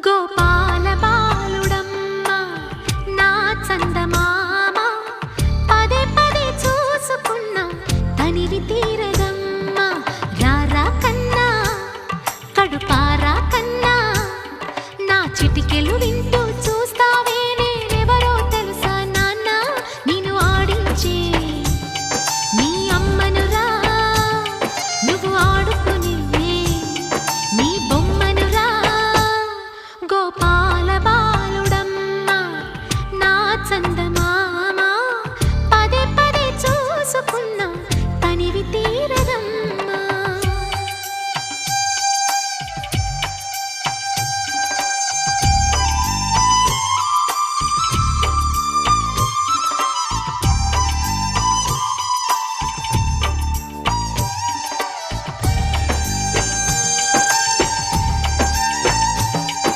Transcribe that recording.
గోపాల బాలుడమ్మ నా చందమామ పదే పదే చూసుకున్నా తనివి తీరదమ్మ రారా కన్నా కడుపారా కన్నా నా చిటికెలు వింటే